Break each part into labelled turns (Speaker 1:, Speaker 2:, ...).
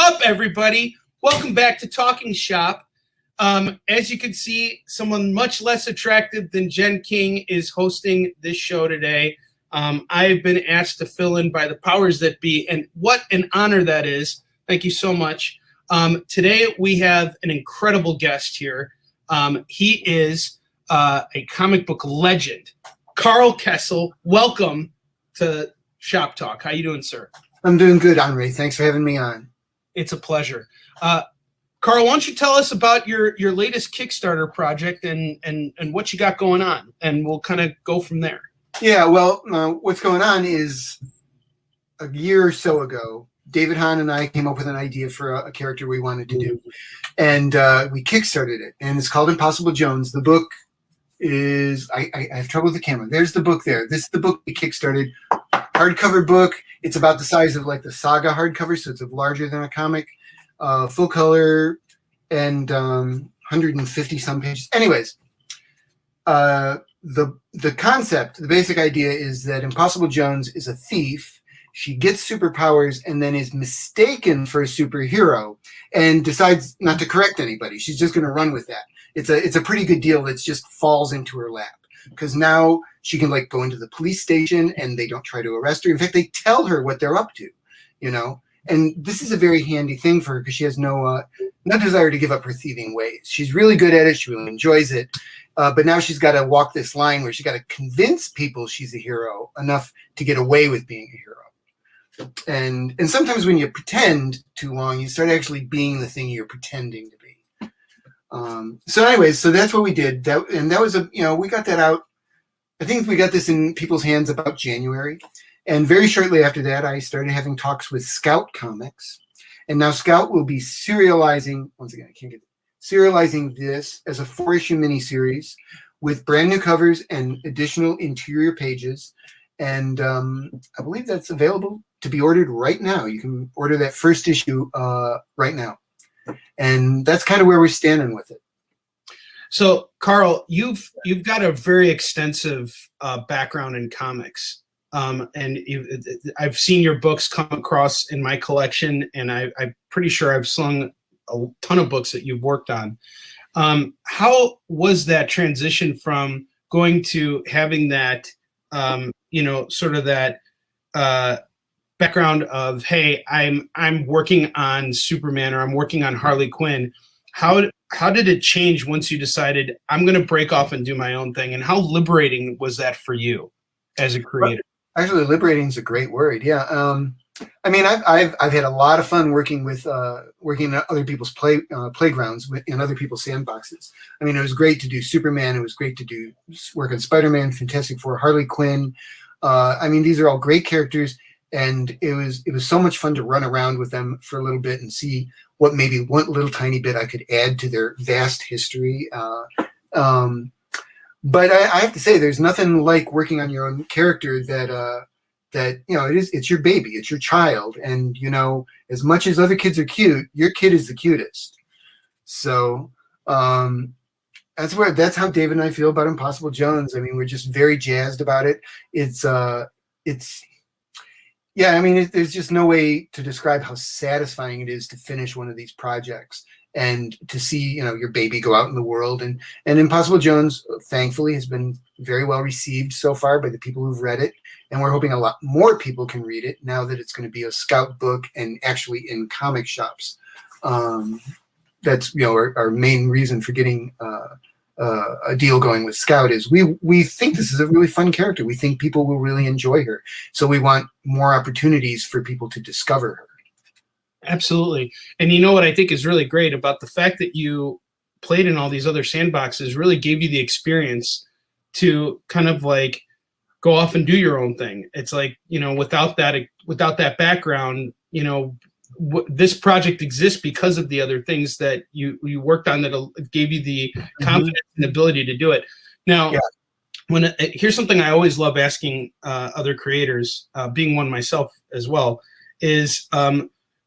Speaker 1: up, everybody? Welcome back to Talking Shop. As you can see, someone much less attractive than Jen King is hosting this show today. I have been asked to fill in by the powers that be, and what an honor that is. Thank you so much. Today, we have an incredible guest here. He is a comic book legend, Karl Kessel. Welcome to Shop Talk. How you doing, sir?
Speaker 2: I'm doing good, Onrie. Thanks for having me on.
Speaker 1: It's a pleasure. Karl, why don't you tell us about your latest Kickstarter project and what you got going on, and we'll kind of go from there.
Speaker 2: Yeah, well, what's going on is a year or so ago, David Hahn and I came up with an idea for a character we wanted to do, and we Kickstarted it, and it's called Impossible Jones. The book is, I have trouble with the camera. There's the book there. This is the book we Kickstarted. Hardcover book. It's about the size of like the Saga hardcover, so it's larger than a comic. Full color and 150 some pages. Anyways, the concept, the basic idea is that Impossible Jones is a thief. She gets superpowers and then is mistaken for a superhero and decides not to correct anybody. She's just going to run with that. It's a pretty good deal that just falls into her lap, because now she can like go into the police station and they don't try to arrest her. In fact, they tell her what they're up to, you know. And this is a very handy thing for her because she has no desire to give up her thieving ways. She's really good at it. She really enjoys it. But now she's got to walk this line where she's got to convince people she's a hero enough to get away with being a hero. And sometimes when you pretend too long, you start actually being the thing you're pretending to be. So anyways, so that's what we did. That was we got that out. I think we got this in people's hands about January. And very shortly after that, I started having talks with Scout Comics. And now Scout will be serializing, once again, serializing this as a 4-issue miniseries with brand new covers and additional interior pages. And I believe that's available to be ordered right now. You can order that first issue right now. And that's kind of where we're standing with it.
Speaker 1: So, Karl, you've got a very extensive background in comics. And I've seen your books come across in my collection, and I'm pretty sure I've slung a ton of books that you've worked on. How was that transition from going to having that, sort of that background of, hey, I'm working on Superman or I'm working on Harley Quinn? How did it change once you decided I'm going to break off and do my own thing? And how liberating was that for you as a creator?
Speaker 2: Actually, liberating is a great word. Yeah. I mean, I've had a lot of fun working with working in other people's playgrounds in other people's sandboxes. I mean, it was great to do Superman. It was great to do work on Spider-Man, Fantastic Four, Harley Quinn. I mean, these are all great characters, and it was so much fun to run around with them for a little bit and see what maybe one little tiny bit I could add to their vast history. But I have to say, there's nothing like working on your own character that it's your baby, it's your child, and as much as other kids are cute, your kid is the cutest. So that's how David and I feel about Impossible Jones. I mean, we're just very jazzed about it. There's just no way to describe how satisfying it is to finish one of these projects and to see, your baby go out in the world. And Impossible Jones, thankfully, has been very well received so far by the people who've read it. And we're hoping a lot more people can read it now that it's going to be a Scout book and actually in comic shops. That's, our main reason for getting a deal going with Scout is we think this is a really fun character. We think people will really enjoy her. So we want more opportunities for people to discover her.
Speaker 1: Absolutely. And you know what I think is really great about the fact that you played in all these other sandboxes really gave you the experience to kind of like go off and do your own thing. It's like, without that background, this project exists because of the other things that you worked on that gave you the confidence and ability to do it. Now, here's something I always love asking other creators, being one myself as well, is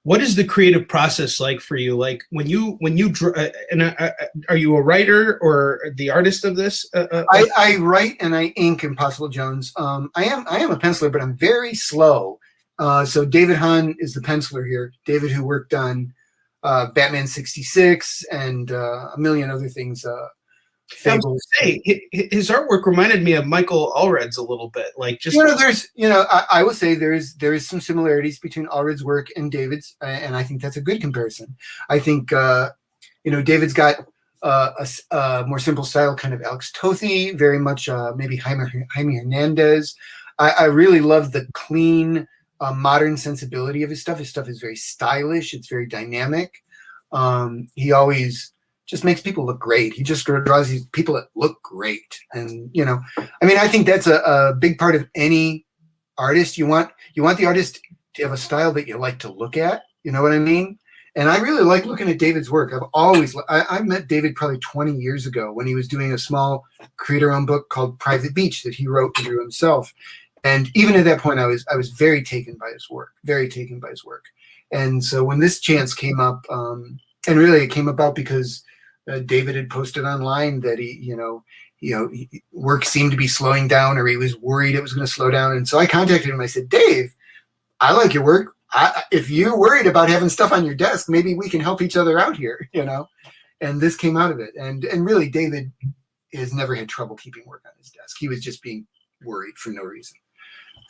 Speaker 1: what is the creative process like for you? Like when you are you a writer or the artist of this?
Speaker 2: I write and I ink Impossible Jones. I am a penciler, but I'm very slow. So David Hahn is the penciler here. David, who worked on Batman 66 and a million other things.
Speaker 1: I was gonna say, his artwork reminded me of Michael Allred's a little bit, like just
Speaker 2: I will say there is some similarities between Allred's work and David's, and I think that's a good comparison. I think David's got a more simple style, kind of Alex Tothi, very much maybe Jaime Hernandez. I really love the clean, modern sensibility of his stuff. His stuff is very stylish. It's very dynamic. He always just makes people look great. He just draws these people that look great. And, I think that's a big part of any artist. You want the artist to have a style that you like to look at. You know what I mean? And I really like looking at David's work. I met David probably 20 years ago when he was doing a small creator-owned book called Private Beach that he wrote and drew himself. And even at that point, I was very taken by his work, And so when this chance came up, and really it came about because David had posted online that work seemed to be slowing down, or he was worried it was going to slow down. And so I contacted him. I said, Dave, I like your work. If you're worried about having stuff on your desk, maybe we can help each other out here, And this came out of it. And really, David has never had trouble keeping work on his desk. He was just being worried for no reason.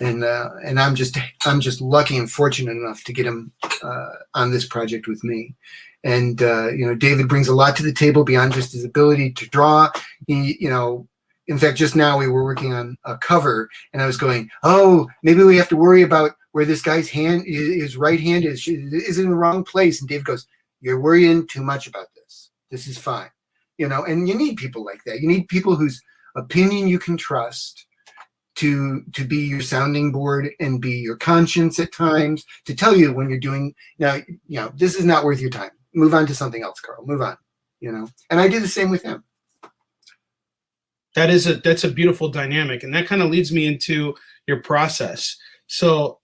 Speaker 2: And I'm just lucky and fortunate enough to get him on this project with me. And David brings a lot to the table beyond just his ability to draw. In fact, just now we were working on a cover, and I was going, oh, maybe we have to worry about where this guy's hand, his right hand is in the wrong place. And Dave goes, you're worrying too much about this. This is fine. And you need people like that. You need people whose opinion you can trust to be your sounding board and be your conscience at times, to tell you when you're doing, this is not worth your time. Move on to something else, Karl. Move on, And I do the same with him.
Speaker 1: That's a beautiful dynamic, and that kind of leads me into your process. So,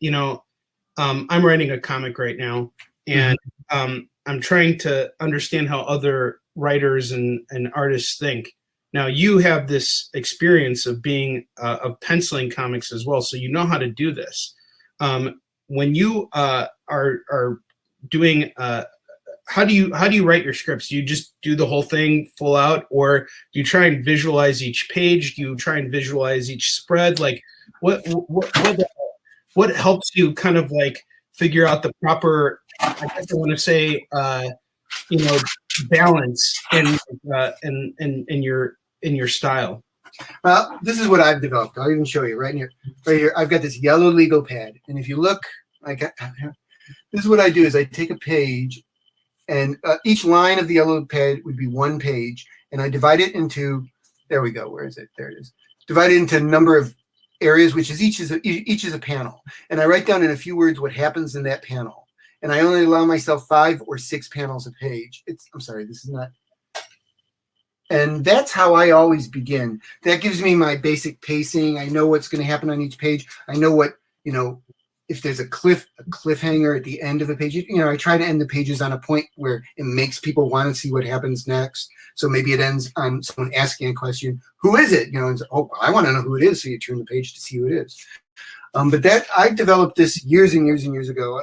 Speaker 1: I'm writing a comic right now, and I'm trying to understand how other writers and artists think. Now, you have this experience of being of penciling comics as well, so you know how to do this. When you are doing, how do you write your scripts? Do you just do the whole thing full out, or do you try and visualize each page? Do you try and visualize each spread? Like, what helps you kind of like figure out the proper, I guess I want to say, balance in your style?
Speaker 2: Well, this is what I've developed. I'll even show you right here. Right here, I've got this yellow Lego pad, and if you look, this is what I do: is I take a page, and each line of the yellow pad would be one page, and I divide it into. There we go. Where is it? There it is. Divide it into a number of areas, which is each is a panel, and I write down in a few words what happens in that panel. And I only allow myself 5 or 6 panels a page. I'm sorry, this is not. And that's how I always begin. That gives me my basic pacing. I know what's going to happen on each page. I know what, if there's a cliffhanger at the end of a page, I try to end the pages on a point where it makes people want to see what happens next. So maybe it ends on someone asking a question, who is it? And I want to know who it is. So you turn the page to see who it is. But that I developed this years and years and years ago.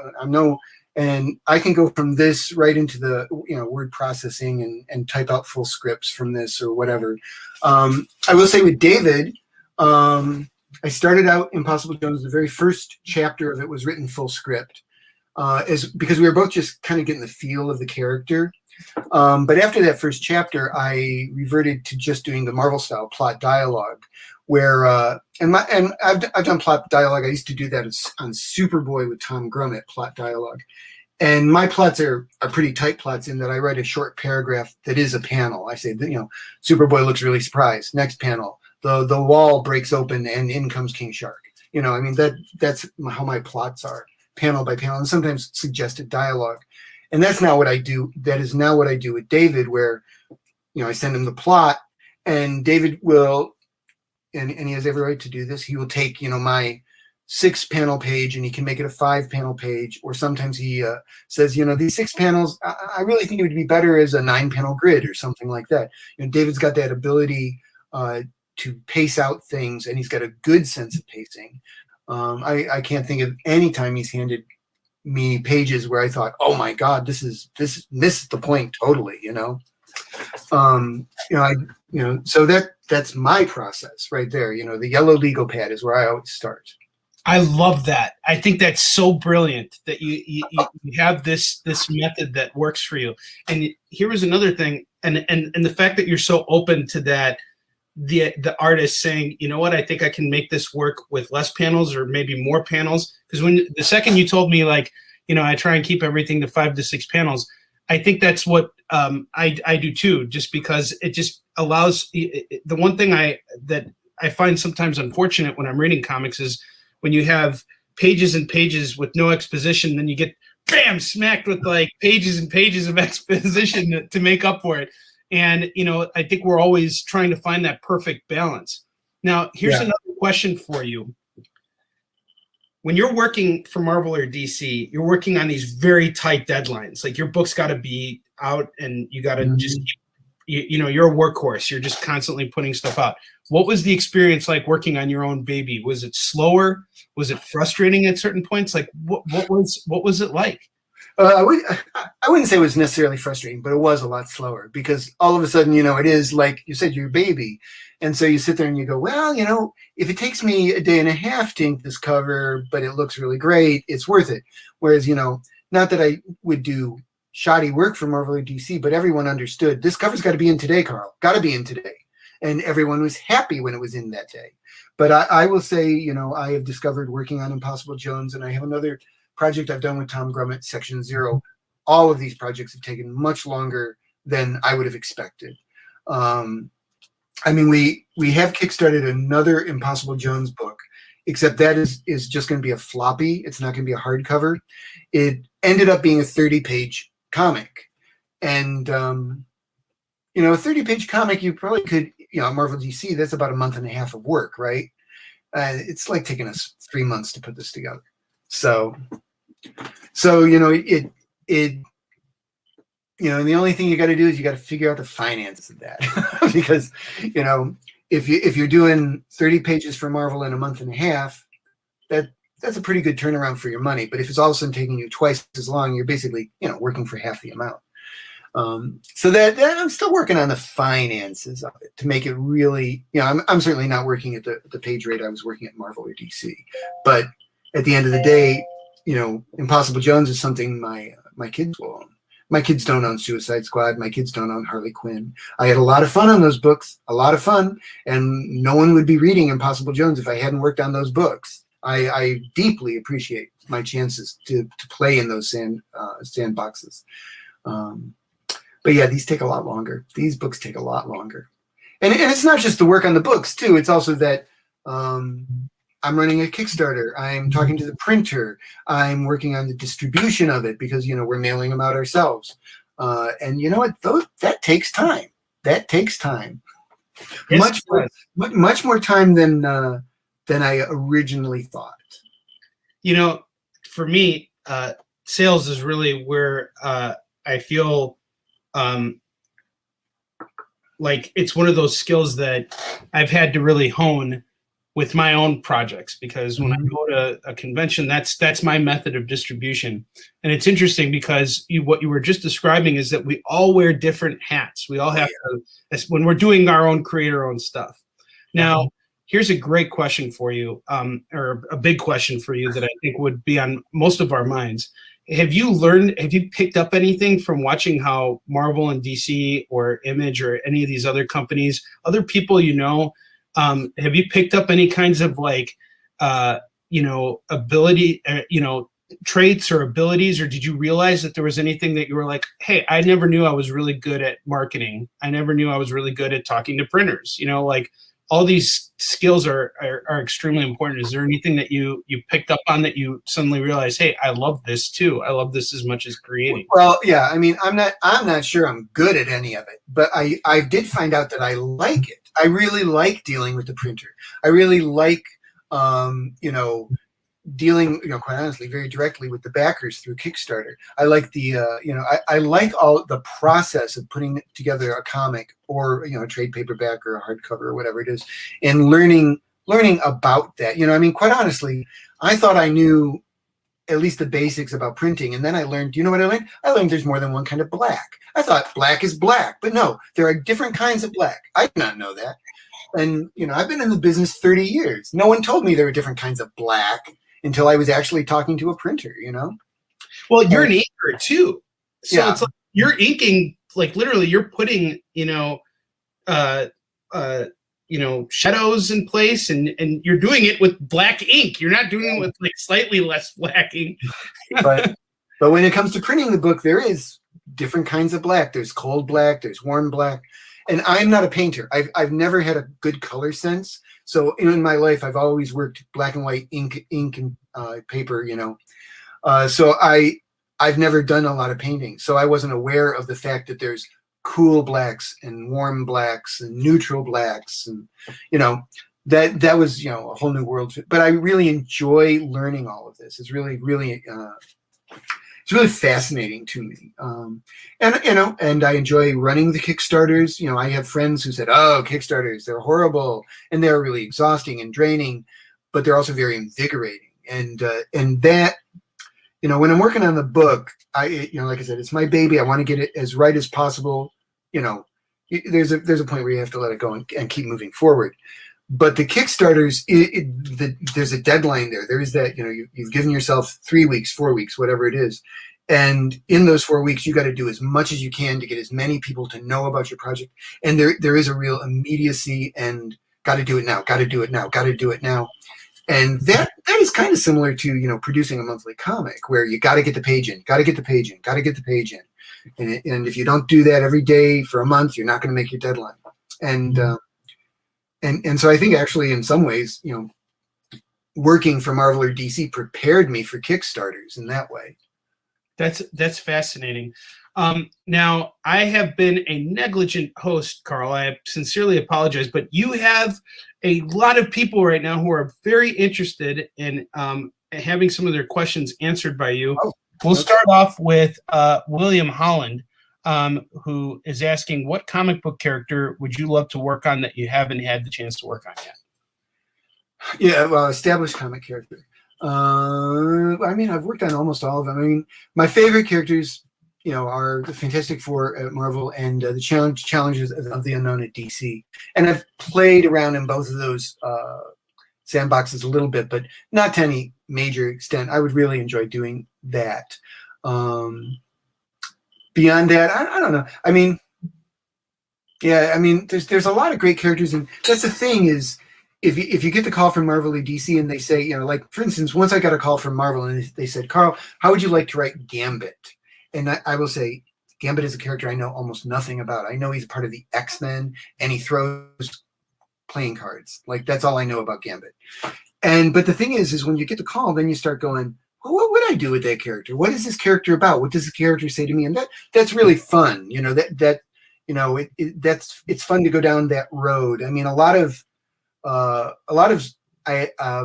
Speaker 2: And I can go from this right into the word processing and type out full scripts from this or whatever. I will say with David, I started out Impossible Jones. The very first chapter of it was written full script, because we were both just kind of getting the feel of the character. But after that first chapter, I reverted to just doing the Marvel style plot dialogue, where and I've done plot dialogue. I used to do that on Superboy with Tom Grummett, plot dialogue. And my plots are pretty tight plots in that I write a short paragraph that is a panel. I say, Superboy looks really surprised. Next panel, the wall breaks open and in comes King Shark. That's how my plots are, panel by panel, and sometimes suggested dialogue. And that's not what I do. That is now what I do with David, where, I send him the plot, and David will, and he has every right to do this. He will take, my 6-panel page, and he can make it a 5-panel page. Or sometimes he says, these 6 panels, I really think it would be better as a 9-panel grid or something like that. David's got that ability to pace out things, and he's got a good sense of pacing. I can't think of any time he's handed me pages where I thought, oh my God, this missed the point totally, you know. So that's my process right there. You know, the yellow legal pad is where I always start.
Speaker 1: I love that. I think that's so brilliant that you have this method that works for you. And here was another thing, and the fact that you're so open to that, the artist saying, you know what, I think I can make this work with less panels or maybe more panels. Because when the second you told me, like, you know, I try and keep everything to 5 to 6 panels, I think that's what I do too, just because it just allows the one thing that I find sometimes unfortunate when I'm reading comics is when you have pages and pages with no exposition, then you get bam smacked with like pages and pages of exposition to make up for it. And, you know, I think we're always trying to find that perfect balance. Now, here's another question for you. When you're working for Marvel or DC, you're working on these very tight deadlines. Like your book's got to be out and you got to just, you know, you're a workhorse. You're just constantly putting stuff out. What was the experience like working on your own baby? Was it slower? Was it frustrating at certain points? Like what was it like?
Speaker 2: I wouldn't say it was necessarily frustrating, but it was a lot slower because all of a sudden, you know, it is like you said, your baby. And so you sit there and you go, well, you know, if it takes me a day and a half to ink this cover, but it looks really great, it's worth it. Whereas, you know, not that I would do shoddy work for Marvel or DC, but everyone understood this cover's got to be in today, Karl, got to be in today. And everyone was happy when it was in that day. But I will say, you know, I have discovered working on Impossible Jones, and I have another project I've done with Tom Grummett, Section Zero. All of these projects have taken much longer than I would have expected. I mean, we have kickstarted another Impossible Jones book, except that is just going to be a floppy. It's not going to be a hardcover. It ended up being a 30-page comic. And, you know, a 30-page comic, you probably could, you know, Marvel DC, that's about a month and a half of work, right? It's like taking us 3 months to put this together. So you know, it you know, and the only thing you got to do is you got to figure out the finances of that because, you know, if you're doing 30 pages for Marvel in a month and a half, that's a pretty good turnaround for your money. But if it's all of a sudden taking you twice as long, you're basically, you know, working for half the amount. So that I'm still working on the finances of it to make it really, you know, I'm certainly not working at the page rate I was working at Marvel or DC, but at the end of the day, you know, Impossible Jones is something my kids will own. My kids don't own Suicide Squad. My kids don't own Harley Quinn. I had a lot of fun on those books, a lot of fun, and no one would be reading Impossible Jones if I hadn't worked on those books. I deeply appreciate my chances to play in those sandboxes. But yeah, these take a lot longer. These books take a lot longer. And it's not just the work on the books, too. It's also that I'm running a Kickstarter. I'm talking to the printer. I'm working on the distribution of it because, you know, we're mailing them out ourselves. And you know what? That takes time. That takes time.
Speaker 1: Yes,
Speaker 2: much more time than I originally thought.
Speaker 1: You know, for me, sales is really where I feel like it's one of those skills that I've had to really hone with my own projects, because when I go to a convention, that's my method of distribution. And it's interesting because what you were just describing is that we all wear different hats. We all have to, when we're doing our own, create our own stuff. Now, here's a great question for you, or a big question for you that I think would be on most of our minds. Have you picked up anything from watching how Marvel and DC or Image or any of these other companies, other people you know, have you picked up any kinds of like, you know, ability, you know, traits or abilities, or did you realize that there was anything that you were like, hey, I never knew I was really good at marketing. I never knew I was really good at talking to printers, you know, like all these skills are extremely important. Is there anything that you picked up on that you suddenly realized, hey, I love this too. I love this as much as creating?
Speaker 2: Well, yeah, I mean, I'm not sure I'm good at any of it, but I did find out that I like it. I really like dealing with the printer. I really like, you know, dealing, you know, quite honestly, very directly with the backers through Kickstarter. I like the, you know, I like all the process of putting together a comic or, you know, a trade paperback or a hardcover or whatever it is, and learning learning about that. I mean, quite honestly, I thought I knew at least the basics about printing. And then I learned, you know what I learned? I learned there's more than one kind of black. I thought black is black, but no, there are different kinds of black. I did not know that. And, I've been in the business 30 years. No one told me there were different kinds of black until I was actually talking to a printer,
Speaker 1: Well, you're an inker too. So
Speaker 2: Yeah.
Speaker 1: it's like you're inking, like literally you're putting, shadows in place, and you're doing it with black ink. You're not doing it with like slightly less black ink.
Speaker 2: but when it comes to printing the book, there is different kinds of black. There's cold black, there's warm black. And I'm not a painter. I've never had a good color sense. So in my life, I've always worked black and white ink and paper, So I've never done a lot of painting. So I wasn't aware of the fact that there's cool blacks and warm blacks and neutral blacks. And, that was, a whole new world. But I really enjoy learning all of this. It's really, really, it's really fascinating to me. And I enjoy running the Kickstarters. I have friends who said, oh, Kickstarters, they're horrible and they're really exhausting and draining, but they're also very invigorating. And that, when I'm working on the book, like I said, it's my baby. I want to get it as right as possible. There's a point where you have to let it go and keep moving forward. But the Kickstarters, there's a deadline there. There is that, you've given yourself 3 weeks, 4 weeks, whatever it is. And in those 4 weeks, you got to do as much as you can to get as many people to know about your project. And there is a real immediacy and got to do it now, got to do it now, got to do it now. And that is kind of similar to, producing a monthly comic where you got to get the page in, got to get the page in, got to get the page in. And if you don't do that every day for a month, you're not going to make your deadline. And so I think actually in some ways, working for Marvel or DC prepared me for Kickstarters in that way.
Speaker 1: That's fascinating. Now, I have been a negligent host, Karl. I sincerely apologize, but you have a lot of people right now who are very interested in having some of their questions answered by you.
Speaker 2: Oh,
Speaker 1: we'll start off with William Holland, who is asking, what comic book character would you love to work on that you haven't had the chance to work on yet?
Speaker 2: Yeah, well, established comic character. I mean, I've worked on almost all of them. I mean, my favorite characters, are the Fantastic Four at Marvel and the Challenges of the Unknown at DC. And I've played around in both of those sandboxes a little bit, but not to any major extent. I would really enjoy doing that. Beyond that, I don't know. I mean, yeah, I mean, there's a lot of great characters, and that's the thing is, if you get the call from Marvel or DC and they say, like for instance, once I got a call from Marvel and they said, Karl, how would you like to write Gambit? And I will say, Gambit is a character I know almost nothing about. I know he's part of the X-Men and he throws playing cards. Like that's all I know about Gambit. But the thing is when you get the call, then you start going, well, what would I do with that character? What is this character about? What does this character say to me? And that's really fun. It's fun to go down that road. I mean, a lot of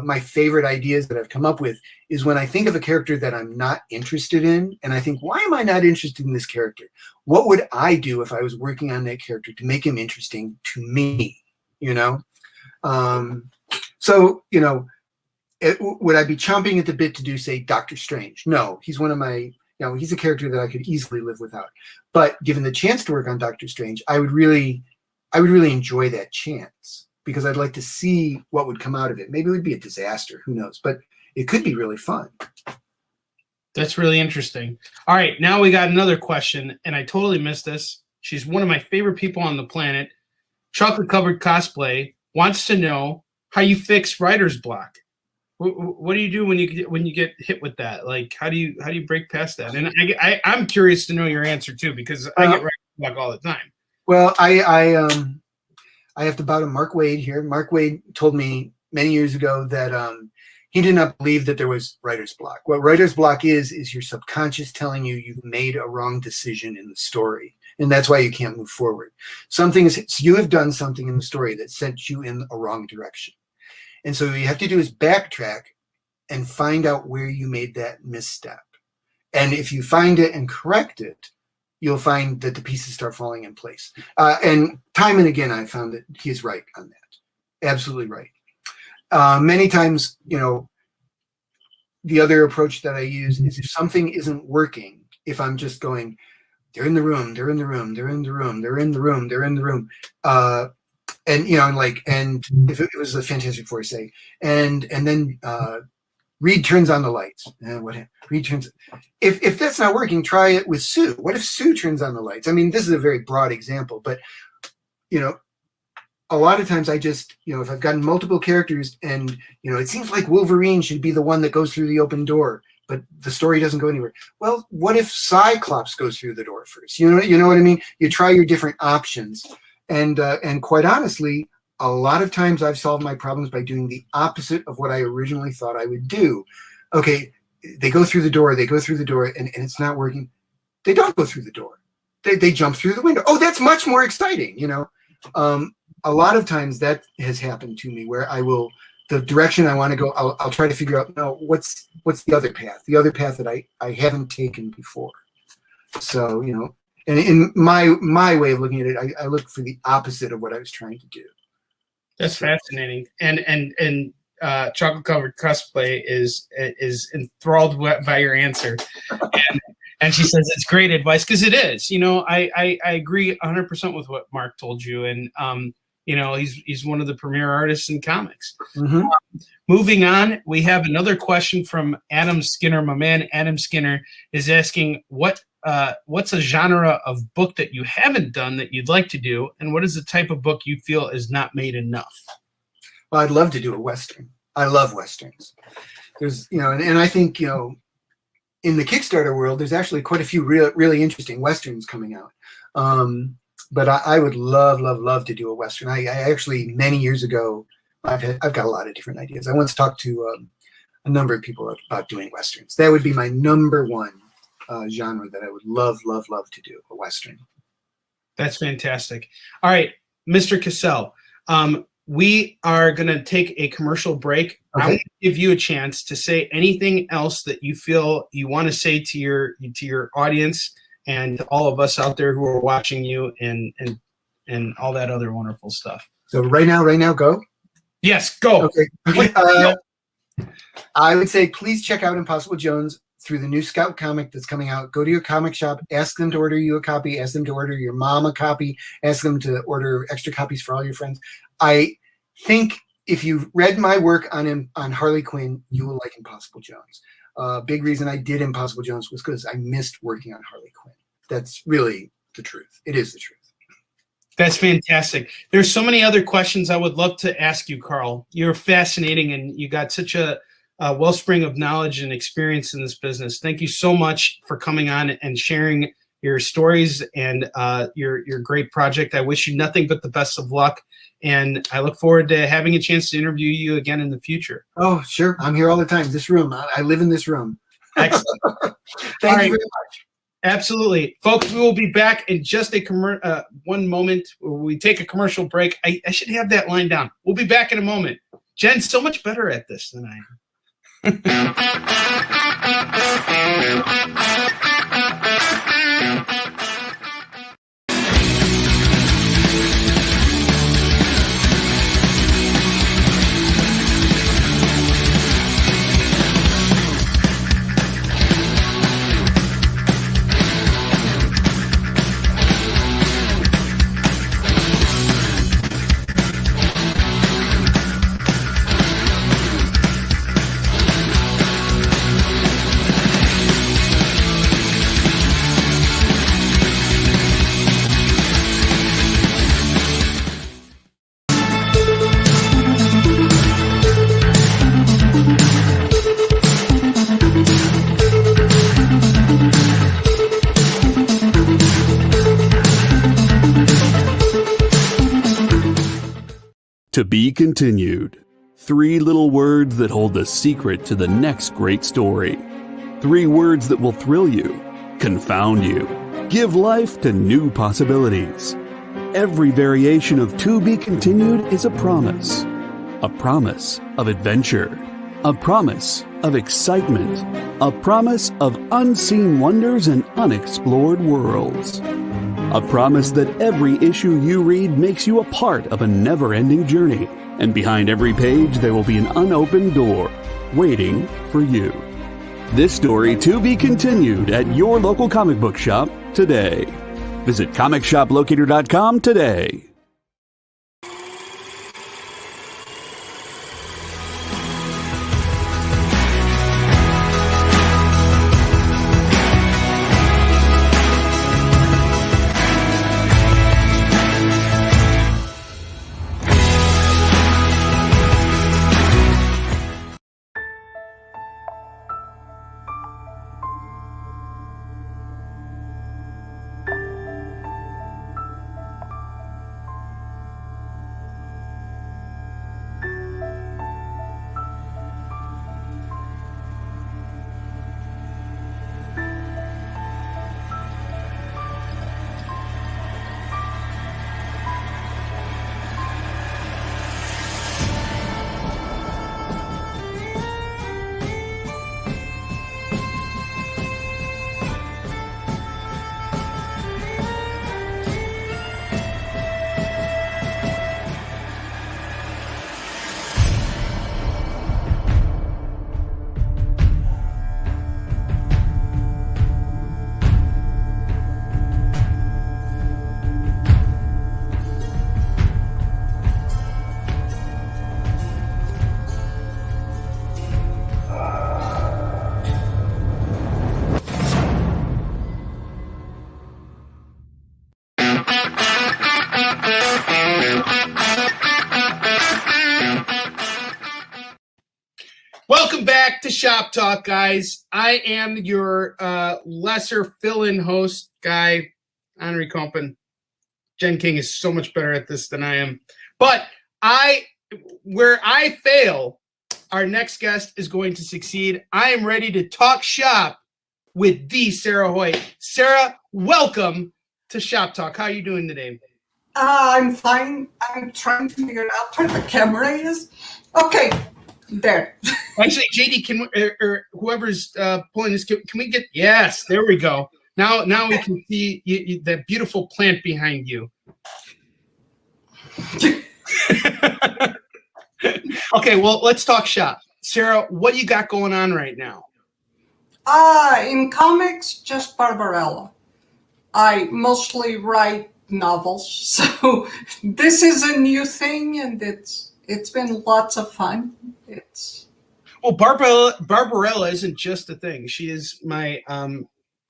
Speaker 2: my favorite ideas that I've come up with is when I think of a character that I'm not interested in, and I think, why am I not interested in this character? What would I do if I was working on that character to make him interesting to me? Would I be chomping at the bit to do, say, Doctor Strange? No, he's one of my, he's a character that I could easily live without. But given the chance to work on Doctor Strange, I would really enjoy that chance because I'd like to see what would come out of it. Maybe it would be a disaster, who knows? But it could be really fun.
Speaker 1: That's really interesting. All right, now we got another question, and I totally missed this. She's one of my favorite people on the planet. Chocolate Covered Cosplay wants to know how you fix writer's block. What do you do when you get hit with that? Like, how do you break past that? And I'm curious to know your answer too, because I get writer's block all the time.
Speaker 2: Well, I have to bow to Mark Waid here. Mark Waid told me many years ago that he did not believe that there was writer's block. What writer's block is your subconscious telling you you've made a wrong decision in the story. And that's why you can't move forward. You have done something in the story that sent you in a wrong direction. And so what you have to do is backtrack and find out where you made that misstep. And if you find it and correct it, you'll find that the pieces start falling in place. And time and again, I found that he is right on that. Absolutely right. Many times, the other approach that I use is if something isn't working, if I'm just going, they're in the room, they're in the room, they're in the room, they're in the room, they're in the room. And if it was a Fantastic Four, say, and then Reed turns on the lights. Reed turns. If that's not working, try it with Sue. What if Sue turns on the lights? I mean, this is a very broad example, but a lot of times I just, if I've gotten multiple characters and it seems like Wolverine should be the one that goes through the open door, but the story doesn't go anywhere. Well, what if Cyclops goes through the door first? You know what I mean? You try your different options, and quite honestly, a lot of times I've solved my problems by doing the opposite of what I originally thought I would do. Okay, they go through the door, and it's not working. They don't go through the door. They jump through the window. Oh, that's much more exciting, A lot of times that has happened to me where the direction I want to go, I'll try to figure out, no, what's the other path that I haven't taken before. So, and in my way of looking at it, I look for the opposite of what I was trying to do.
Speaker 1: That's fascinating. And chocolate covered cosplay is enthralled by your answer. And she says it's great advice because it is. I agree 100% with what Mark told you. And he's one of the premier artists in comics.
Speaker 2: Mm-hmm.
Speaker 1: Moving on, we have another question from Adam Skinner. My man Adam Skinner is asking what's a genre of book that you haven't done that you'd like to do, and what is the type of book you feel is not made enough?
Speaker 2: Well, I'd love to do a Western. I love Westerns. There's, and I think, in the Kickstarter world, there's actually quite a few really interesting Westerns coming out. But I would love to do a Western. I actually, many years ago, I've got a lot of different ideas. I once talked to a number of people about doing Westerns. That would be my number one genre that I would love to do, a Western.
Speaker 1: That's fantastic. All right, Mr. Kessel, we are going to take a commercial break. Okay. I want to give you a chance to say anything else that you feel you want to say to your audience and all of us out there who are watching you and all that other wonderful stuff.
Speaker 2: So right now, go?
Speaker 1: Yes, go.
Speaker 2: Okay. I would say please check out Impossible Jones through the new Scout comic that's coming out. Go to your comic shop, ask them to order you a copy, ask them to order your mom a copy, ask them to order extra copies for all your friends. I think if you've read my work on Harley Quinn, you will like Impossible Jones. Big reason I did Impossible Jones was because I missed working on Harley Quinn. That's really the truth. It is the truth.
Speaker 1: That's fantastic. There's so many other questions I would love to ask you, Karl. You're fascinating, and you got such a wellspring of knowledge and experience in this business. Thank you so much for coming on and sharing your stories and your great project. I wish you nothing but the best of luck, and I look forward to having a chance to interview you again in the future.
Speaker 2: Oh, sure. I'm here all the time. This room. I live in this room.
Speaker 1: Excellent.
Speaker 2: Thank you very much.
Speaker 1: Absolutely. Folks, we will be back in just one moment. We take a commercial break. I should have that line down. We'll be back in a moment. Jen's so much better at this than I am.
Speaker 3: To be continued. 3 little words that hold the secret to the next great story. 3 words that will thrill you, confound you, give life to new possibilities. Every variation of To Be Continued is a promise of adventure, a promise of excitement, a promise of unseen wonders and unexplored worlds. A promise that every issue you read makes you a part of a never-ending journey, And behind every page, there will be an unopened door waiting for you. This story to be continued at your local comic book shop today. Visit comicshoplocator.com today.
Speaker 1: Welcome back to Shop Talk, guys. I am your lesser fill-in host guy, Onrie Compen. Jen King is so much better at this than I am. But where I fail, our next guest is going to succeed. I am ready to talk shop with the Sarah Hoyt. Sarah, welcome to Shop Talk. How are you doing today?
Speaker 4: I'm fine. I'm trying to figure out where the camera is. Okay, there.
Speaker 1: Actually, JD, can we, or whoever's pulling this, can we get? Yes, there we go. Now we can see the beautiful plant behind you. Okay, well, let's talk shop. Sarah, what you got going on right now?
Speaker 4: In comics, just Barbarella. I mostly write novels, so this is a new thing, and it's been lots of fun.
Speaker 1: Well, Barbarella isn't just a thing. She is my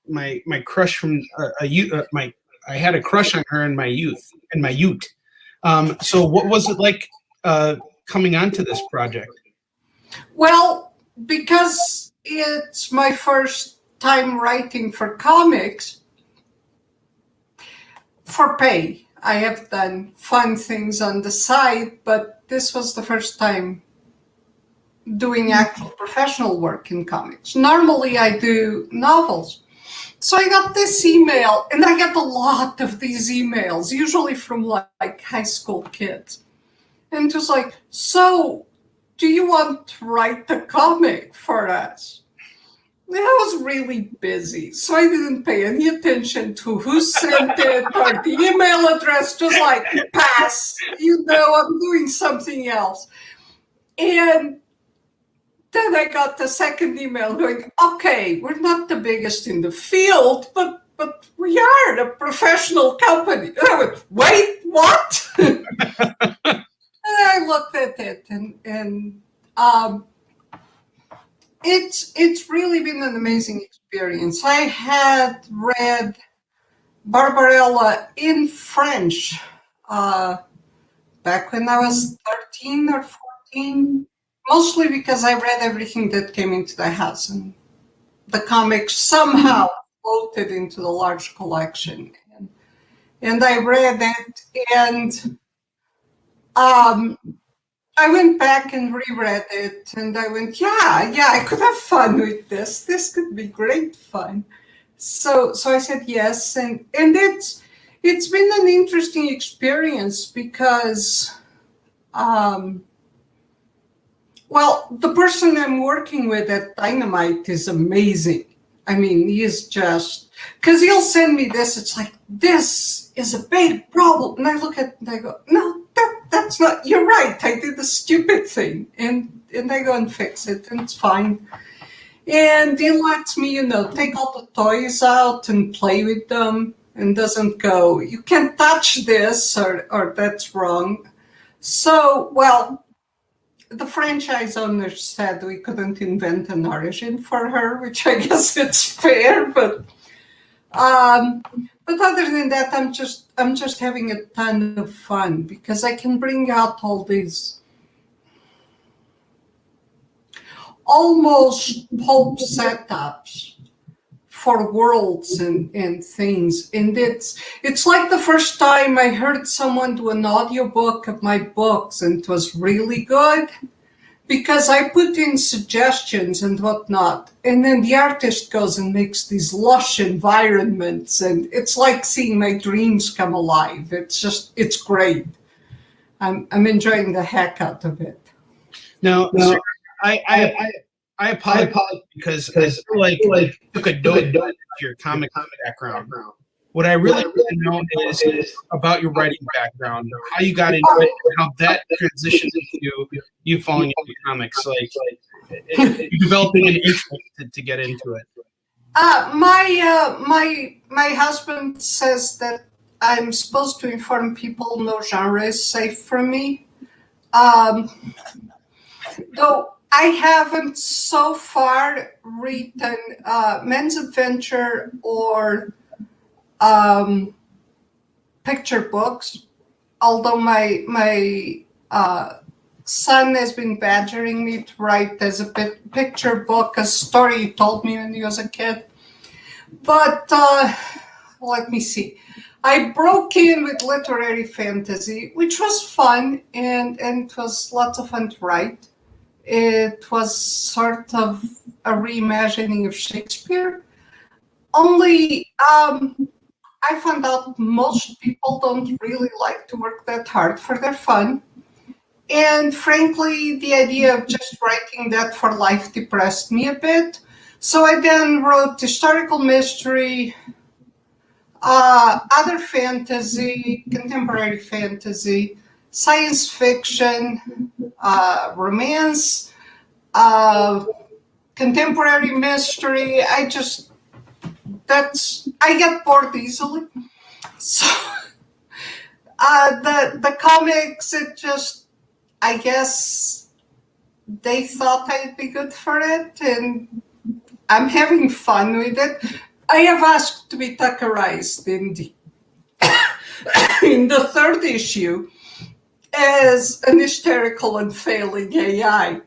Speaker 1: my crush from I had a crush on her in my youth. So what was it like coming onto this project?
Speaker 4: Well, because it's my first time writing for comics for pay. I have done fun things on the side, but this was the first time doing actual professional work in comics. Normally I do novels. So I got this email, and I get a lot of these emails, usually from like high school kids. And it was like, so do you want to write a comic for us? And I was really busy, so I didn't pay any attention to who sent it or the email address, just like, pass, I'm doing something else. And then I got the second email going, okay, we're not the biggest in the field, but we are a professional company. And I went, wait, what? And I looked at it, and it's really been an amazing experience. I had read Barbarella in French back when I was 13 or 14. Mostly because I read everything that came into the house, and the comics somehow floated into the large collection. And I read it, and I went back and reread it, and I went, yeah, I could have fun with this. This could be great fun. So I said yes, and it's been an interesting experience because well, the person I'm working with at Dynamite is amazing. I mean, he is just, because he'll send me this, it's like, this is a big problem. And I look at it and I go, no, that's not, you're right, I did the stupid thing. And I go and fix it, and it's fine. And he lets me, take all the toys out and play with them, and doesn't go, you can't touch this, or that's wrong. So, well, the franchise owner said we couldn't invent an origin for her, which I guess it's fair, but other than that, I'm just having a ton of fun because I can bring out all these almost pulp setups for worlds and things. And it's like the first time I heard someone do an audiobook of my books, and it was really good because I put in suggestions and whatnot, and then the artist goes and makes these lush environments, and it's like seeing my dreams come alive. It's great. I'm enjoying the heck out of it.
Speaker 1: Now, I apologize because I feel like you took a dose to your comic background. What I really want to know is about your writing background, how you got into it, and how that transitioned into you falling into comics, like you developing an interest to get into it.
Speaker 4: My husband says that I'm supposed to inform people no genre is safe for me. Though I haven't so far written men's adventure or picture books, although my son has been badgering me to write as a picture book, a story he told me when he was a kid. But let me see. I broke in with literary fantasy, which was fun, and it was lots of fun to write. It was sort of a reimagining of Shakespeare. Only I found out most people don't really like to work that hard for their fun. And frankly, the idea of just writing that for life depressed me a bit. So I then wrote historical mystery, other fantasy, contemporary fantasy, science fiction, romance, contemporary mystery. I get bored easily. So the comics, I guess they thought I'd be good for it, and I'm having fun with it. I have asked to be Tuckerized in the third issue as an hysterical and failing AI.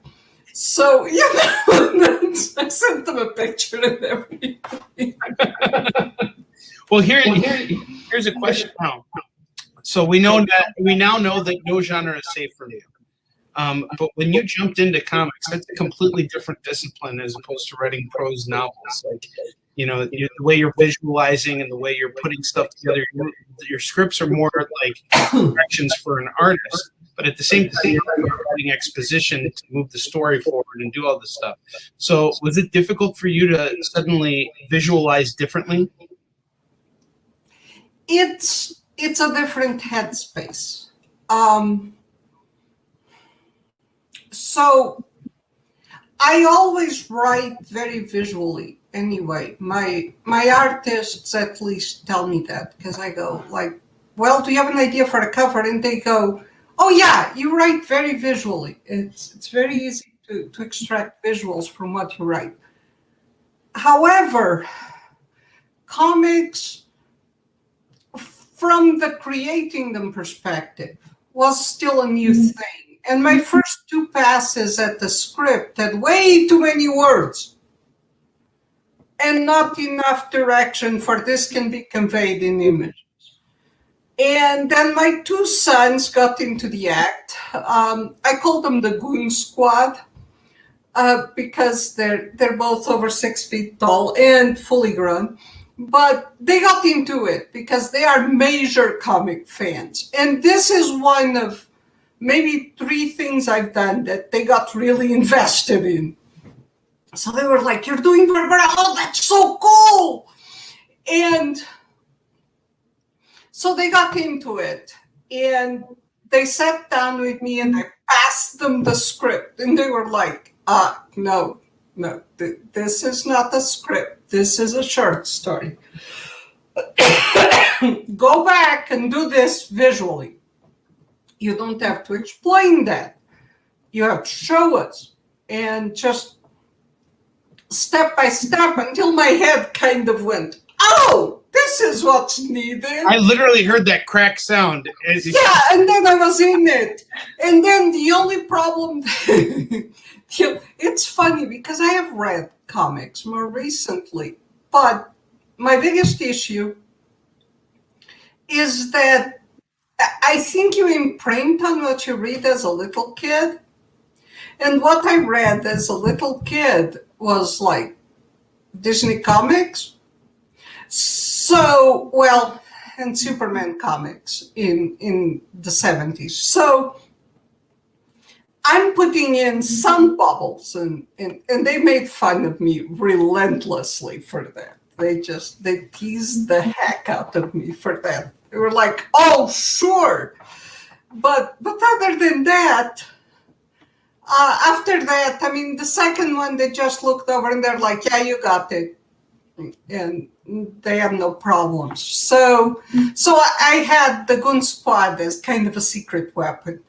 Speaker 4: So, I sent them a picture and everything.
Speaker 1: Well, here's a question now. So we now know that no genre is safe for you. But when you jumped into comics, that's a completely different discipline as opposed to writing prose novels. Like, the way you're visualizing and the way you're putting stuff together, your scripts are more like directions for an artist. But at the same time, you're writing exposition to move the story forward and do all this stuff. So was it difficult for you to suddenly visualize differently?
Speaker 4: It's a different headspace. So I always write very visually anyway. My artists at least tell me that, because I go like, well, do you have an idea for a cover? And they go, oh yeah, you write very visually. It's very easy to extract visuals from what you write. However, comics, from the creating them perspective, was still a new thing. And my first two passes at the script had way too many words and not enough direction for this can be conveyed in images. And then my two sons got into the act. I call them the Goon Squad because they're both over 6 feet tall and fully grown. But they got into it because they are major comic fans. And this is one of maybe 3 things I've done that they got really invested in. So they were like, you're doing Barbarella, oh, that's so cool! And so they got into it. And they sat down with me and I passed them the script, and they were like, no, this is not a script. This is a short story. Go back and do this visually. You don't have to explain that. You have to show us, and just step by step until my head kind of went, oh, this is what's needed.
Speaker 1: I literally heard that crack sound.
Speaker 4: Yeah, and then I was in it. And then the only problem, it's funny because I have read comics more recently, but my biggest issue is that I think you imprint on what you read as a little kid. And what I read as a little kid was like Disney comics. So, well, and Superman comics in the 70s. So I'm putting in some bubbles, and they made fun of me relentlessly for that. They teased the heck out of me for that. They were like, oh, sure. But other than that, after that, I mean, the second one, they just looked over and they're like, yeah, you got it. And they have no problems. So I had the Goon Squad as kind of a secret weapon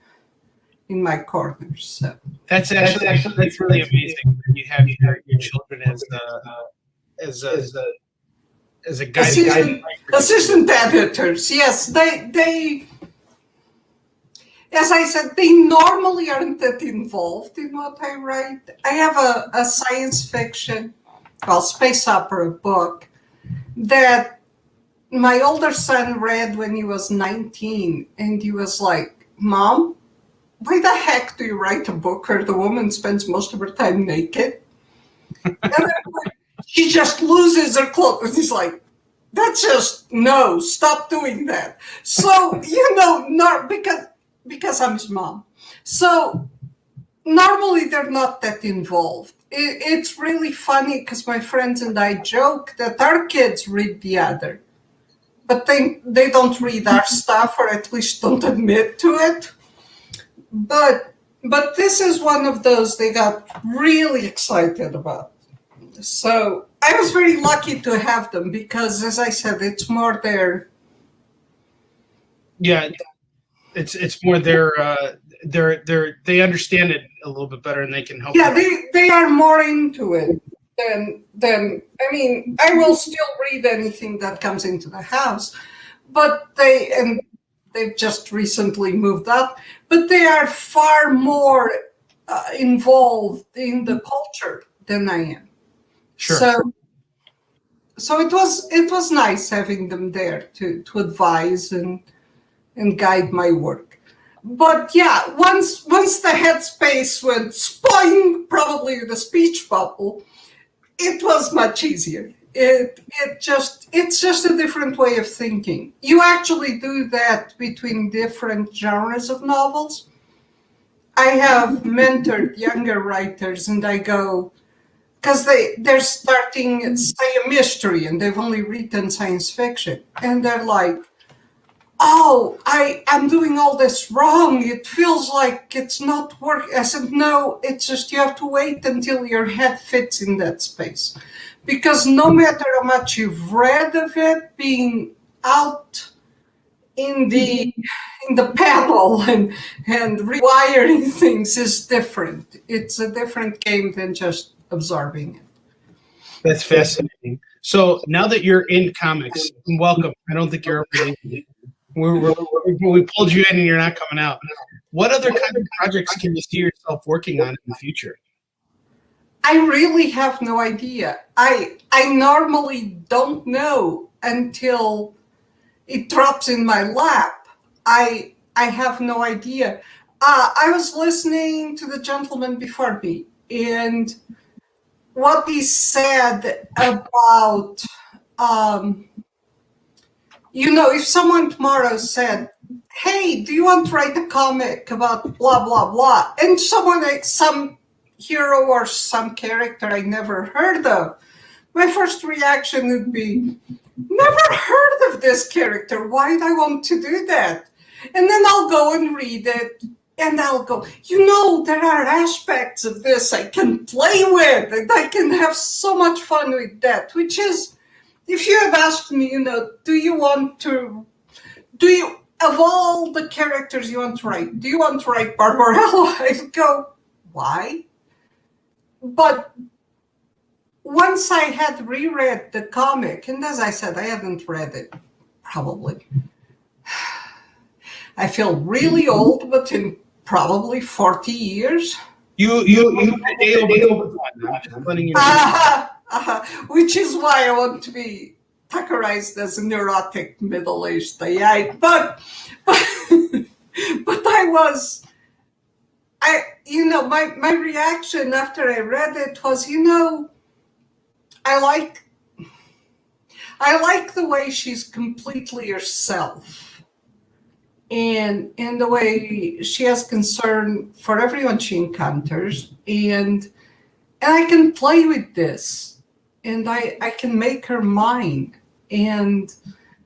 Speaker 4: in my corner. So
Speaker 1: that's really amazing. You have your children as a guide.
Speaker 4: Assistant editors. Yes, they as I said, they normally aren't that involved in what I write. I have a science fiction, space opera book that my older son read when he was 19, and he was like, Mom, why the heck do you write a book where the woman spends most of her time naked? And she just loses her clothes. And he's like, that's just, no, stop doing that. So, not because I'm his mom. So normally they're not that involved. It's really funny because my friends and I joke that our kids read the other, but they don't read our stuff, or at least don't admit to it. But this is one of those they got really excited about. So I was very lucky to have them because, as I said, it's more their.
Speaker 1: Yeah, it's more they understand it a little bit better, and they can help.
Speaker 4: Yeah, they are more into it than I mean, I will still read anything that comes into the house, but they've just recently moved up, but they are far more involved in the culture than I am.
Speaker 1: Sure.
Speaker 4: So it was nice having them there to advise and guide my work. But yeah, once the headspace went spoing, probably the speech bubble, it was much easier. It's just a different way of thinking. You actually do that between different genres of novels. I have mentored younger writers, and I go, because they're starting, say, a mystery, and they've only written science fiction, and they're like, oh, I'm doing all this wrong. It feels like it's not working. I said, no, it's just you have to wait until your head fits in that space. Because no matter how much you've read of it, being out in the panel and rewiring things is different. It's a different game than just absorbing it.
Speaker 1: That's fascinating. So now that you're in comics, welcome. I don't think you're ever leaving. We pulled you in and you're not coming out. What other kind of projects can you see yourself working on in the future?
Speaker 4: I really have no idea. I normally don't know until it drops in my lap. I have no idea. I was listening to the gentleman before me, and what he said about if someone tomorrow said, hey, do you want to write a comic about blah, blah, blah? And some hero or some character I never heard of, my first reaction would be, never heard of this character. Why do I want to do that? And then I'll go and read it, and I'll go, there are aspects of this I can play with, and I can have so much fun with that, which is, if you have asked me, of all the characters you want to write, do you want to write Barbarella? I go, why? But once I had reread the comic, and as I said, I hadn't read it probably. I feel really old, but in probably 40 years.
Speaker 1: You
Speaker 4: which is why I want to be categorized as a neurotic middle-aged AI. But my reaction after I read it was, I like the way she's completely herself. And the way she has concern for everyone she encounters. And I can play with this. And I can make her mine. And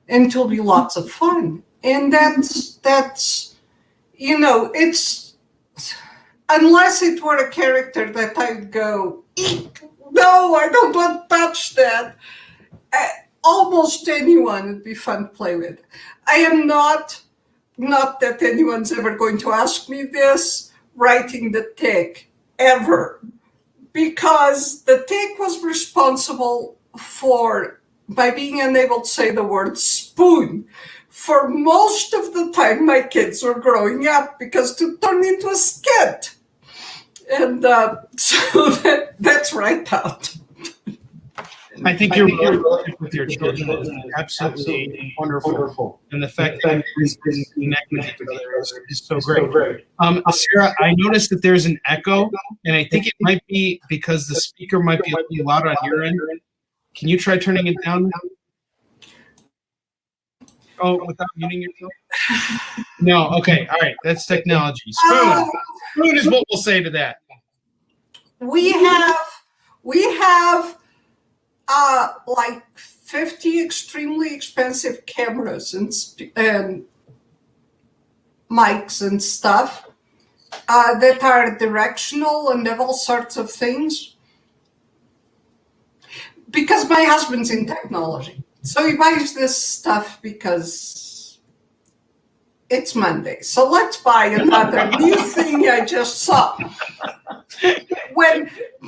Speaker 4: it'll be lots of fun. And that's it's, unless it were a character that I'd go, eek, no, I don't want to touch that. Almost anyone would be fun to play with. I am not that anyone's ever going to ask me this, writing the Tick, ever. Because the Tick was responsible for, by being unable to say the word spoon, for most of the time my kids were growing up, because to turn into a skit. And so that's right out.
Speaker 1: I think your relationship with your children is absolutely wonderful. And the fact that you connect with each other is so great. Sarah, I noticed that there's an echo, and I think it might be because the speaker might be a little loud on your end. Can you try turning it down? Oh, without muting yourself? No, okay, all right, that's technology. Spoon is what we'll say to that.
Speaker 4: We have like 50 extremely expensive cameras and mics and stuff that are directional and have all sorts of things. Because my husband's in technology. So he buys this stuff because it's Monday. So let's buy another new thing I just saw.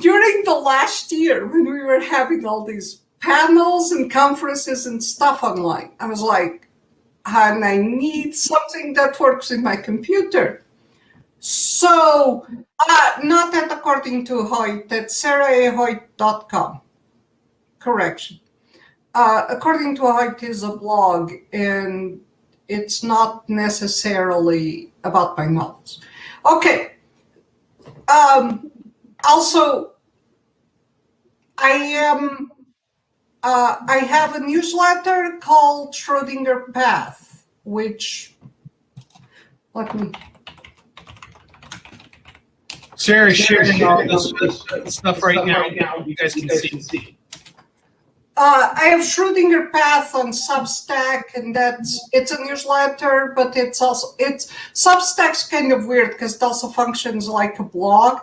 Speaker 4: During the last year, when we were having all these panels and conferences and stuff online, I was like, and I need something that works in my computer. So, not that according to Hoyt, at sarahahoyt.com. Correction. According to Hoyt is a blog, and it's not necessarily about my novels. Okay. Also, I have a newsletter called Schrödinger Path, which,
Speaker 1: Sarah's sharing all this stuff right now. You guys can see.
Speaker 4: I have Schrödinger Path on Substack, and it's a newsletter, but Substack's kind of weird because it also functions like a blog.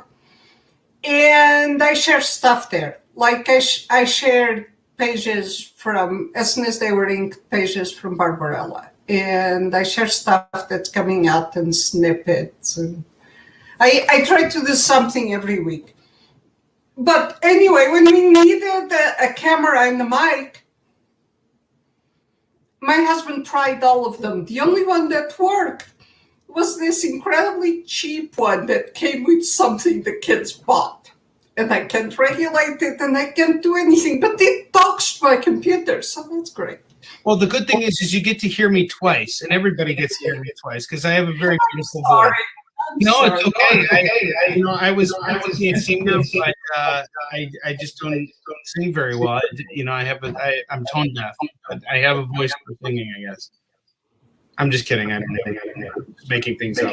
Speaker 4: And I share stuff there. Like I shared pages from, as soon as they were inked, pages from Barbarella. And I share stuff that's coming out in snippets. And I try to do something every week. But anyway, when we needed a camera and a mic, my husband tried all of them. The only one that worked was this incredibly cheap one that came with something the kids bought. And I can't regulate it and I can't do anything, but it talks to my computer, so that's great.
Speaker 1: Well, the good thing is you get to hear me twice, and everybody gets to hear me twice because I have a very beautiful voice. No, it's okay. I was a singer, but I just don't sing very well. I'm tone deaf, but I have a voice for singing, I guess. I'm just kidding. I'm making things up.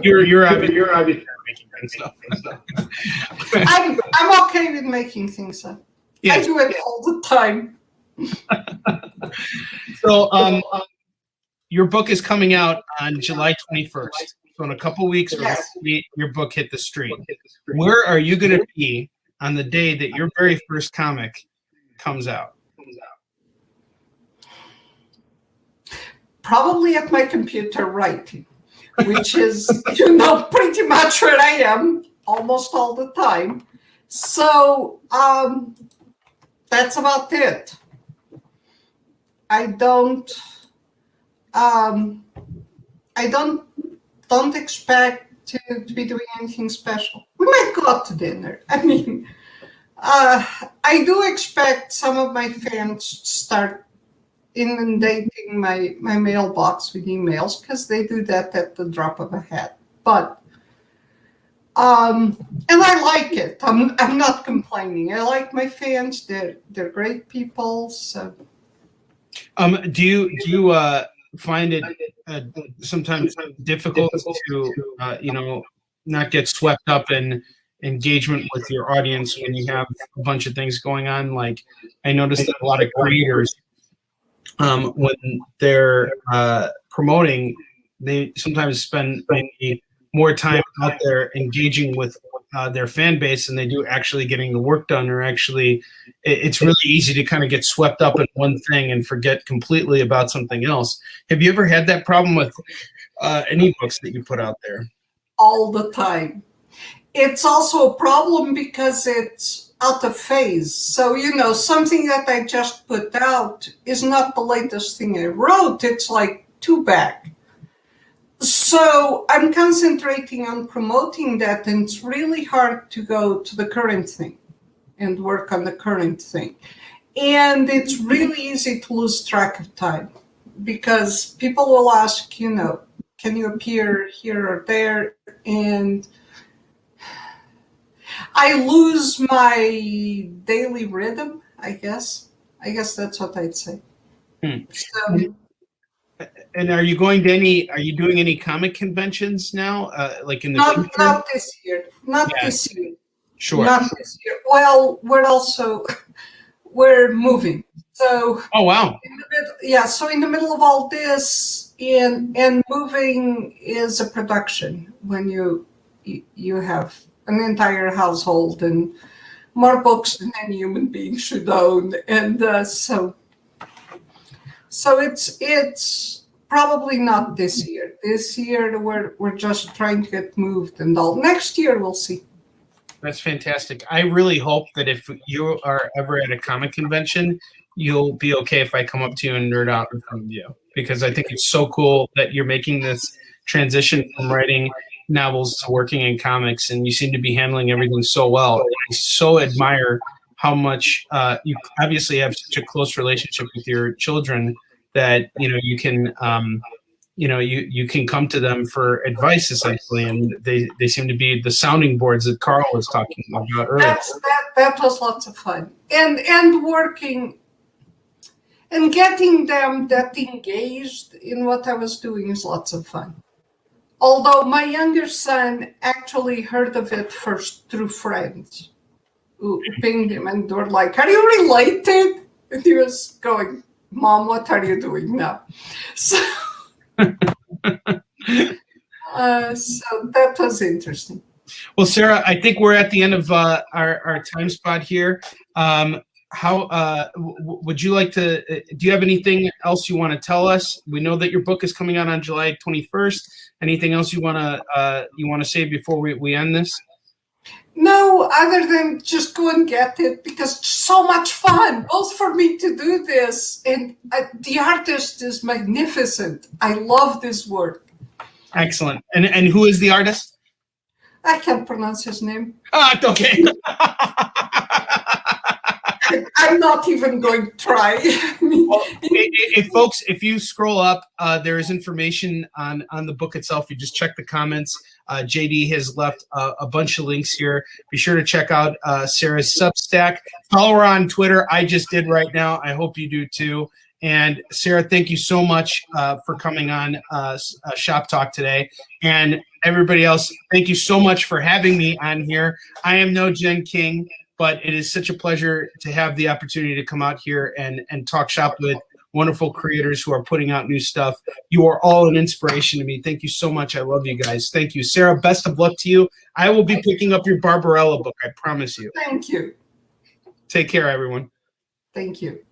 Speaker 1: You're obviously making things up.
Speaker 4: I'm okay with making things up. Yes. I do it all the time.
Speaker 1: So your book is coming out on July 21st. So in a couple weeks,
Speaker 4: Yes.
Speaker 1: your book hit the street. Where are you going to be on the day that your very first comic comes out?
Speaker 4: Probably at my computer writing, which is, pretty much where I am almost all the time. So that's about it. I don't expect to be doing anything special. We might go out to dinner. I mean, I do expect some of my fans to start inundating my mailbox with emails, because they do that at the drop of a hat. But and I like it. I'm not complaining. I like my fans. They're great people. So
Speaker 1: Do you find it sometimes difficult to not get swept up in engagement with your audience when you have a bunch of things going on? Like, I noticed that a lot of creators, when they're promoting, they sometimes spend maybe more time out there engaging with their fan base than they do actually getting the work done, or actually it's really easy to kind of get swept up in one thing and forget completely about something else. Have you ever had that problem with any books that you put out there?
Speaker 4: all the time. It's also a problem because it's out of phase. So, something that I just put out is not the latest thing I wrote. It's like 2 back. So I'm concentrating on promoting that, and it's really hard to go to the current thing and work on the current thing. And it's really easy to lose track of time, because people will ask, can you appear here or there? And I lose my daily rhythm, I guess. I guess that's what I'd say. So,
Speaker 1: and are you doing any comic conventions now? Like in the future?
Speaker 4: Not this year. Not
Speaker 1: Yeah.
Speaker 4: this year.
Speaker 1: Sure.
Speaker 4: Not this year. Well, we're moving. So
Speaker 1: Oh, wow.
Speaker 4: so in the middle of all this, and moving is a production when you have an entire household and more books than any human being should own, and so it's probably not this year. This year we're just trying to get moved and all. Next year we'll see.
Speaker 1: That's fantastic. I really hope that if you are ever at a comic convention, you'll be okay if I come up to you and nerd out in front of you, because I think it's so cool that you're making this transition from writing novels to working in comics, and you seem to be handling everything so well. I so admire how much you obviously have such a close relationship with your children that you can you can come to them for advice, essentially, and they seem to be the sounding boards that Karl was talking about earlier.
Speaker 4: That was lots of fun, and working and getting them that engaged in what I was doing is lots of fun. Although my younger son actually heard of it first through friends who pinged him and were like, "Are you related?" And he was going, "Mom, what are you doing now?" So, so that was interesting.
Speaker 1: Well, Sarah, I think we're at the end of our time spot here. How would you like to? Do you have anything else you want to tell us? We know that your book is coming out on July 21st. Anything else you want to say before we end this?
Speaker 4: No, other than just go and get it, because it's so much fun, both for me to do this, and the artist is magnificent. I love this work.
Speaker 1: Excellent. And who is the artist?
Speaker 4: I can't pronounce his name.
Speaker 1: Okay.
Speaker 4: I'm not even going to try.
Speaker 1: Well, if you scroll up, there is information on the book itself. You just check the comments. JD has left a bunch of links here. Be sure to check out Sarah's Substack. Follow her on Twitter. I just did right now. I hope you do too. And Sarah, thank you so much for coming on Shop Talk today. And everybody else, thank you so much for having me on here. I am no Jen King, but it is such a pleasure to have the opportunity to come out here and talk shop wonderful creators who are putting out new stuff. You are all an inspiration to me. Thank you so much. I love you guys. Thank you. Sarah, best of luck to you. I will be picking up your Barbarella book. I promise you.
Speaker 4: Thank you.
Speaker 1: Take care, everyone.
Speaker 4: Thank you.